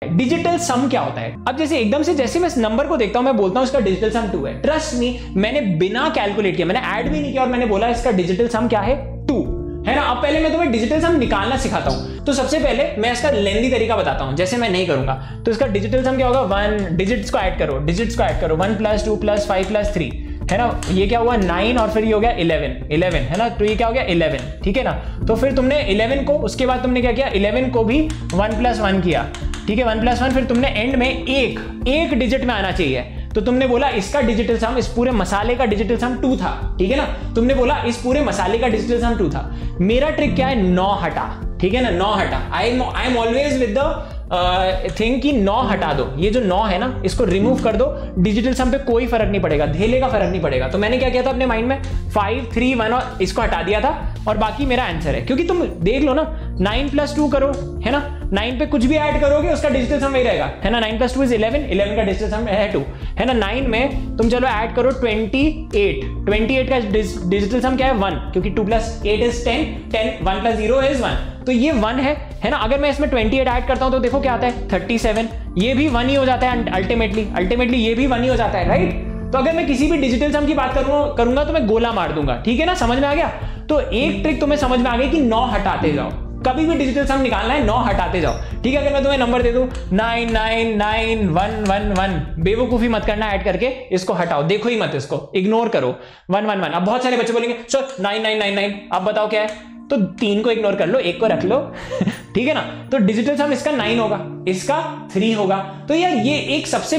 Digital सम क्या होता है? अब जैसे एकदम से जैसे मैं इस नंबर को देखता हूं, मैं बोलता हूं इसका डिजिटल सम 2 है। ट्रस्ट मी, मैंने बिना कैलकुलेट किया, मैंने ऐड भी नहीं किया और मैंने बोला इसका डिजिटल सम क्या है? 2 है ना। अब पहले मैं तुम्हें डिजिटल सम निकालना सिखाता हूं। तो सबसे पहले मैं इसका लेंथी तरीका बताता हूं, जैसे मैं नहीं करूंगा। तो इसका डिजिटल सम क्या होगा? 1 डिजिट्स को ऐड करो, 1 + 2 + 5 + 3 है ना। ये क्या हुआ? 9 और फिर ये हो गया 11 है ना। तो ये क्या हो गया? 11, ठीक है ना। तो फिर तुमने 11 को, उसके बाद तुमने क्या किया? 11 को भी 1 + 1 किया, ठीक है, 1 + 1। फिर तुमने एंड में एक डिजिट में आना चाहिए, तो तुमने बोला इसका डिजिटल सम, इस पूरे मसाले का डिजिटल सम 2 था, ठीक है ना। तुमने बोला इस पूरे मसाले का डिजिटल सम 2 था। मेरा ट्रिक क्या है? 9 हटा, ठीक है ना, 9 हटा। I am always with the thing कि 9 हटा दो। ये जो 9 है ना, इसको रिमूव कर दो, डिजिटल सम पे कोई फर्क नहीं पड़ेगा, धेले का फर्क नहीं पड़ेगा। तो मैंने क्या किया था अपने माइंड में? 5 3 1 और इसको हटा दिया था, और बाकी मेरा आंसर है। क्योंकि तुम देख लो ना, 9 + 2 करो, है ना, 9 पे कुछ भी ऐड करोगे उसका डिजिटल सम वही रहेगा, है ना। 9 + 2 = 11 का डिजिटल सम है 2, है ना। 9 में तुम चलो ऐड करो 28 का डिजिटल सम क्या है? 1, क्योंकि 2 + 8 = 10, 1 + 0 = 1, तो ये 1 है ना। अगर मैं इसमें 28 ऐड करता हूं तो देखो क्या आता है? 37। ये भी 1 ही हो जाता है अल्टीमेटली ये भी 1 ही हो जाता है, राइट। तो अगर मैं किसी भी डिजिटल सम की बात करूंगा तो मैं गोला मार दूंगा, ठीक है ना। समझ में आ गया? तो एक ट्रिक तुम्हें समझ में आ गई कि 9 हटाते जाओ, कभी भी डिजिटल सम निकालना है 9 हटाते जाओ, ठीक है। अगर मैं तुम्हें नंबर दे दूं 9 9 9 1 1 1, बेवकूफी मत करना ऐड करके, इसको हटाओ, देखो ही मत, इसको इग्नोर करो। 1 1 1। अब बहुत सारे बच्चे बोलेंगे सर 9 9 9 9, अब बताओ क्या है? तो 3 को इग्नोर कर लो, 1 को रख लो ठीक है ना। तो डिजिटल सम इसका 9 होगा, इसका 3 होगा। तो यार ये एक सबसे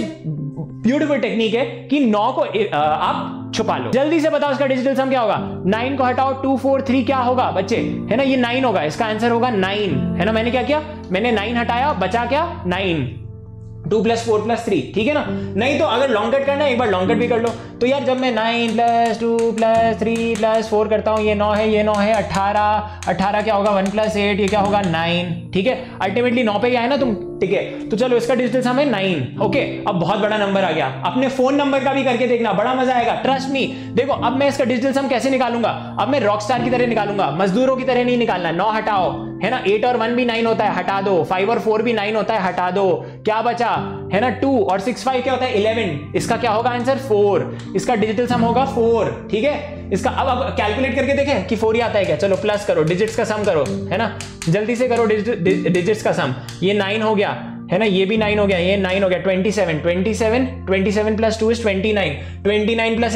ब्यूटीफुल टेक्निक है कि 9 को आप छुपा लो। जल्दी से बताओ इसका डिजिटल सम क्या होगा? 9 को हटाओ, 2 4 3 क्या होगा बच्चे? है ना, ये 9 होगा, इसका आंसर होगा 9, है ना। मैंने क्या किया? मैंने 9 हटाया, बचा क्या? 9, 2 + 4 + 3, ठीक है ना। नहीं तो अगर लॉन्ग कट करना है, एक बार लॉन्ग कट भी कर लो। तो यार जब मैं 9 + 2 + 3 + 4 करता हूं, ये 9 है, ये 9 है, 18 क्या होगा? 1 + 8, ये क्या होगा? 9, ठीक है। अल्टीमेटली 9 पे ही आए ना तुम, ठीक है। तो चलो इसका डिजिटल सम है 9, ओके। अब बहुत बड़ा नंबर आ गया, अपने फोन नंबर का भी करके देखना, बड़ा मजा आएगा, ट्रस्ट मी। देखो अब मैं इसका डिजिटल सम कैसे निकालूंगा? अब मैं रॉकस्टार की तरह निकालूंगा, मजदूरों की तरह नहीं निकालना। 9 हटाओ, है ना। 8 और 1 भी 9 होता है, हटा दो। 5 और 4 भी 9 होता है, हटा दो। क्या बचा? है ना 2 और 6 5 क्या होता है? 11। इसका क्या होगा आंसर? 4। इसका डिजिटल सम होगा 4, ठीक है। इसका अब कैलकुलेट करके देखें कि 4 ही आता है क्या? चलो प्लस करो, डिजिट्स का सम करो, है ना, जल्दी से करो डिजिट्स का सम। ये 9 हो गया, है ना, ये भी 9 हो गया, ये 9 हो गया। 27 + 2 = 29, 29 +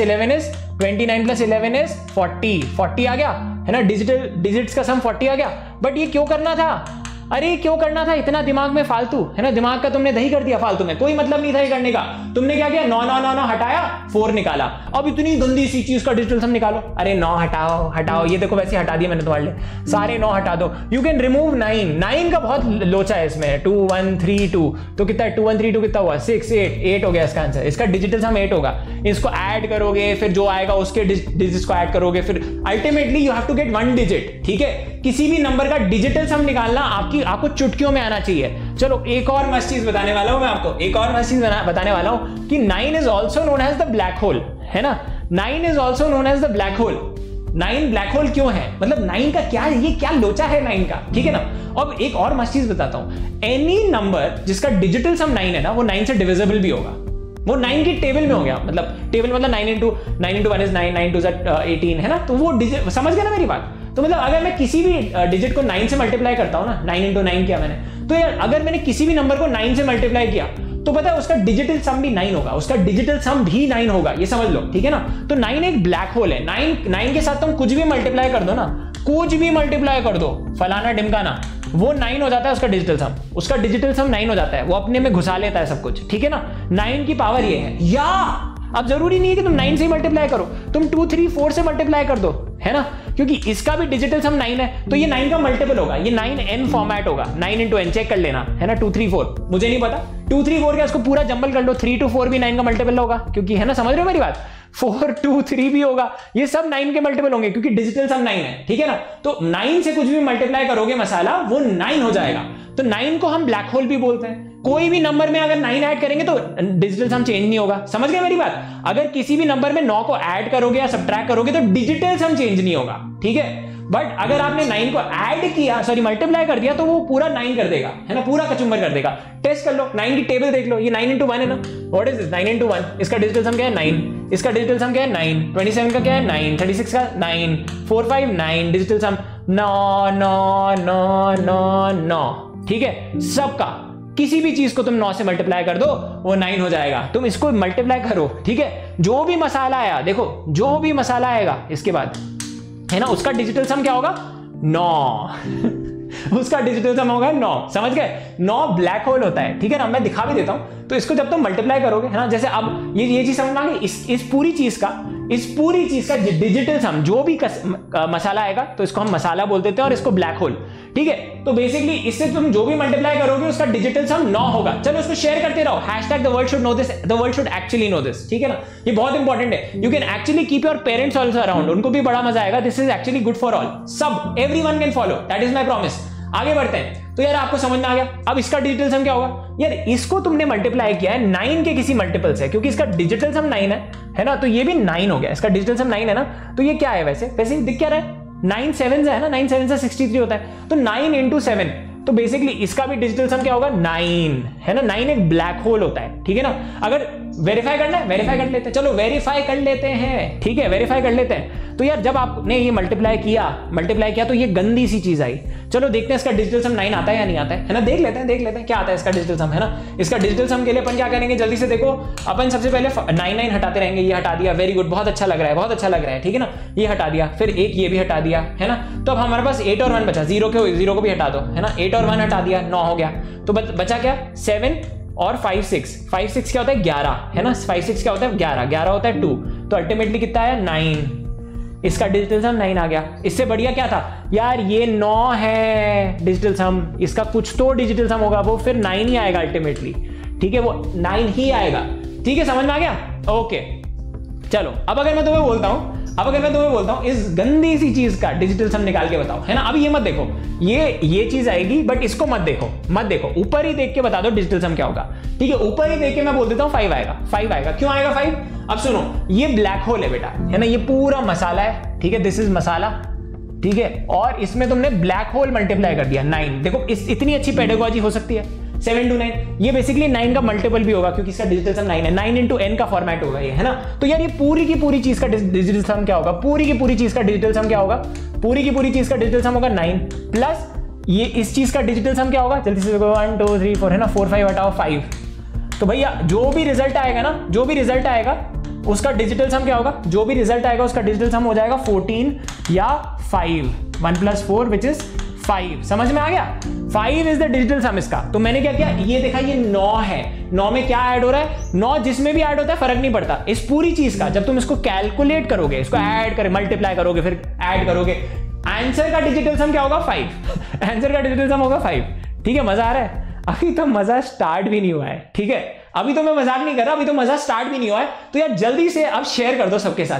11 is 40 आ गया, है ना। डिजिट्स का सम 40 आ गया। बट ये क्यों करना था? अरे क्यों करना था इतना दिमाग में फालतू, है ना। दिमाग का तुमने दही कर दिया फालतू में, कोई मतलब नहीं था ये करने का। तुमने क्या किया? 9 9 9 9 हटाया, 4 निकाला। अब इतनी गंदी सी चीज का डिजिटल सम निकालो। अरे 9 हटाओ, ये देखो वैसे हटा दिया मैंने तुम्हारे लिए, सारे 9 हटा दो। यू कैन रिमूव 9 का बहुत लोचा है इसमें। 2 1 3 2, तो कितना है? 2 1 3 2 कितना हुआ? 6 8 हो गया इसका आंसर। इसका डिजिटल सम 8 होगा। इसको ऐड करोगे, फिर जो आएगा उसके डिजिट्स को ऐड करोगे, फिर ultimately you have to get 1 digit, ठीक है। किसी भी नंबर का डिजिटल सम निकालना आपको चुटकियों में आना चाहिए। चलो एक और मस्त चीज बताने वाला हूं मैं आपको, एक और मस्त चीज बताने वाला हूं कि 9 is also known as the black hole, है ना। 9 is also known as the black hole. 9 black hole क्यों है? मतलब 9 का क्या, ये क्या लोचा है 9 का, ठीक है ना। अब एक और मस्त चीज बताता हूं। एनी नंबर जिसका डिजिटल सम 9 है ना, वो 9 से डिविजिबल भी होगा। वो 9 की टेबल में हो गया, मतलब टेबल मतलब 9 into 1 is 9, 9 2 is 18, है ना। तो वो समझ गया ना मेरी बात। तो मतलब अगर मैं किसी भी डिजिट को 9 से मल्टीप्लाई करता हूं ना, 9 into 9 किया मैंने, तो यार अगर मैंने किसी भी नंबर को 9 से मल्टीप्लाई किया तो पता है उसका डिजिटल सम भी 9 होगा, उसका डिजिटल सम भी 9 होगा, ये समझ लो, ठीक है ना। तो 9 एक ब्लैक होल है। 9 के साथ तुम कुछ भी मल्टीप्लाई कर दो ना, कुछ भी मल्टीप्लाई कर दो, फलाना ढिमकाना, वो 9 हो जाता है उसका डिजिटल सम। उसका डिजिटल सम 9 हो जाता है, वो अपने में घुसा लेता है सब कुछ, ठीक है ना। 9 की पावर ये है। या अब जरूरी नहीं है कि तुम 9 से ही मल्टीप्लाई करो, तुम 2 3 4 से मल्टीप्लाई कर दो, है ना, क्योंकि इसका भी डिजिटल सम 9 है, तो ये 9 का मल्टीपल होगा, ये 9n फॉर्मेट होगा, 9 into n चेक कर लेना, है ना। 2 3 4 मुझे नहीं पता, 2 3 4 का इसको पूरा जंबल कर लो, 3 to 4 भी 9 का मल्टीपल होगा, क्योंकि, है ना, समझ रहे हो मेरी बात। 4 2 3 भी होगा, ये सब 9 के मल्टीपल होंगे, क्योंकि डिजिटल सम 9 है, ठीक है ना। तो 9 से कुछ भी मल्टीप्लाई करोगे मसाला, वो 9 हो जाएगा। तो 9 को हम ब्लैक होल भी बोलते हैं। कोई भी नंबर में अगर 9 ऐड करेंगे तो डिजिटल सम चेंज नहीं होगा, समझ गए मेरी बात। अगर किसी भी नंबर में 9 को ऐड करोगे या सब्ट्रैक्ट करोगे तो डिजिटल सम चेंज नहीं होगा, ठीक है। बट अगर आपने 9 को ऐड किया, सॉरी मल्टीप्लाई कर दिया, तो वो पूरा 9 कर देगा, है ना, पूरा कचुम्बर कर देगा। टेस्ट कर लो, 9 की टेबल देख लो, ये 9 into 1 है ना, व्हाट इज दिस 9 into 1, इसका डिजिटल सम क्या है 9, इसका डिजिटल सम क्या है 9, 27 का क्या है 9, 36 का 9, 4 5 9, डिजिटल सम 9 9 9 9 9, ठीक है। सबका किसी भी चीज को तुम 9 से मल्टीप्लाई कर दो वो 9 हो जाएगा। तुम इसको मल्टीप्लाई करो, ठीक है, जो भी मसाला आया, देखो जो भी मसाला आएगा इसके बाद, है ना, उसका डिजिटल सम क्या होगा 9 उसका डिजिटल सम होगा 9, समझ गए। 9 ब्लैक होल होता है, ठीक है ना, मैं दिखा भी देता हूं। तो इसको जब तुम मल्टीप्लाई करोगे, है ना, जैसे अब ये चीज समझ में आ गई, इस पूरी चीज का डिजिटल सम, जो भी मसाला आएगा तो इसको हम मसाला बोल देते हैं और इसको ब्लैक होल, ठीक है। तो बेसिकली इससे तुम जो भी मल्टीप्लाई करोगे उसका डिजिटल सम 9 होगा। चलो इसको शेयर करते रहो, #the world should know this, the world should actually know this, ठीक है ना, ये बहुत इंपॉर्टेंट है। You can actually keep your parents also around, उनको भी बड़ा मजा आएगा। This is actually good for all, सब everyone can follow, that is my promise. आगे बढ़ते हैं। तो यार आपको समझ में आ गया, अब इसका डिजिटल सम क्या होगा। यार इसको तुमने मल्टीप्लाई किया है 9 के किसी मल्टीपल से, क्योंकि इसका डिजिटल सम 9 है ना, तो ये भी 9 हो गया, इसका डिजिटल सम 9 है ना, तो ये क्या है वैसे दिख क्या रहा है 9 7 है ना, 9 7 से 63 होता है, तो 9 into 7, तो बेसिकली इसका भी डिजिटल सम क्या होगा 9, है ना। 9 एक ब्लैक होल होता है, ठीक है ना। अगर वेरीफाई करना है वेरीफाई कर लेते हैं, चलो वेरीफाई कर लेते हैं, ठीक है, वेरीफाई कर लेते हैं। तो यार जब आपने ये मल्टीप्लाई किया तो ये गंदी सी चीज आई। चलो देखते हैं इसका डिजिटल सम 9 आता है या नहीं आता है ना, देख लेते हैं क्या आता है इसका डिजिटल सम, है ना। इसका डिजिटल सम के लिए अपन क्या करेंगे, जल्दी से देखो, अपन सबसे पहले 9 9 हटाते रहेंगे। ये हटा दिया, वेरी गुड, बहुत अच्छा लग रहा है, ठीक है ना। ये हटा दिया, फिर एक ये भी हटा दिया, है ना। तो अब हमारे पास 8 और 1 बचा, 0 को भी हटा दो, है ना। 8 और 1 हटा दिया, 9 हो गया। तो बचा क्या 7 और 5 6, 5 6 क्या होता है 11, है ना। 5 6 क्या होता है 11 होता है 2, तो अल्टीमेटली कितना आया 9, इसका डिजिटल सम 9 आ गया। इससे बढ़िया क्या था यार, ये 9 है डिजिटल सम, इसका कुछ तो डिजिटल सम होगा, वो फिर 9 ही आएगा अल्टीमेटली, ठीक है, वो 9 ही आएगा, ठीक है, समझ में आ गया। ओके चलो, अब अगर मैं तुम्हें बोलता हूं इस गंदी सी चीज का डिजिटल सम निकाल के बताओ, है ना। अभी ये मत देखो, ये चीज आएगी, बट इसको मत देखो, ऊपर ही देख के बता दो डिजिटल सम क्या होगा, ठीक है। ऊपर ही देख के मैं बोल देता हूं 5 आएगा। क्यों आएगा 5? अब सुनो, ये ब्लैक होल है बेटा, है ना, ये पूरा मसाला है, ठीक है, दिस इज मसाला, ठीक है, और इसमें तुमने ब्लैक होल मल्टीप्लाई कर दिया 9। देखो इतनी अच्छी पेडागोजी हो सकती है, 7 to 9, ये बेसिकली 9 का मल्टीपल भी होगा, क्योंकि इसका डिजिटल सम 9 है, 9 into n का फॉर्मेट होगा ये, है ना। तो यार ये पूरी की पूरी चीज का डिजिटल सम क्या होगा, पूरी की पूरी चीज का डिजिटल सम क्या होगा, पूरी की पूरी चीज का डिजिटल सम होगा 9 प्लस ये इस चीज का डिजिटल सम क्या होगा, जल्दी से देखो 1 2 3 4, है ना, 4 5 हटाओ 5। तो भैया जो भी रिजल्ट आएगा उसका डिजिटल सम क्या होगा, जो भी रिजल्ट आएगा उसका डिजिटल सम हो जाएगा 14 या 5, 1 + 4 विच इज 5। समझ में आ गया, 5 इज द डिजिटल सम इसका। तो मैंने क्या किया, ये देखा, ये 9 है, 9 में क्या ऐड हो रहा है, 9 जिसमें भी ऐड होता है फर्क नहीं पड़ता। इस पूरी चीज का जब तुम इसको कैलकुलेट करोगे, इसको ऐड करोगे, मल्टीप्लाई करोगे, फिर ऐड करोगे, आंसर का डिजिटल सम क्या होगा 5 आंसर का डिजिटल सम होगा 5, ठीक है। मजा आ रहा है? अभी तो मजा स्टार्ट भी नहीं हुआ है, ठीक है, अभी तो मैं मजाक नहीं कर रहा, अभी तो मजा स्टार्ट भी नहीं हुआ है। तो यार जल्दी से अब शेयर कर दो सबके साथ।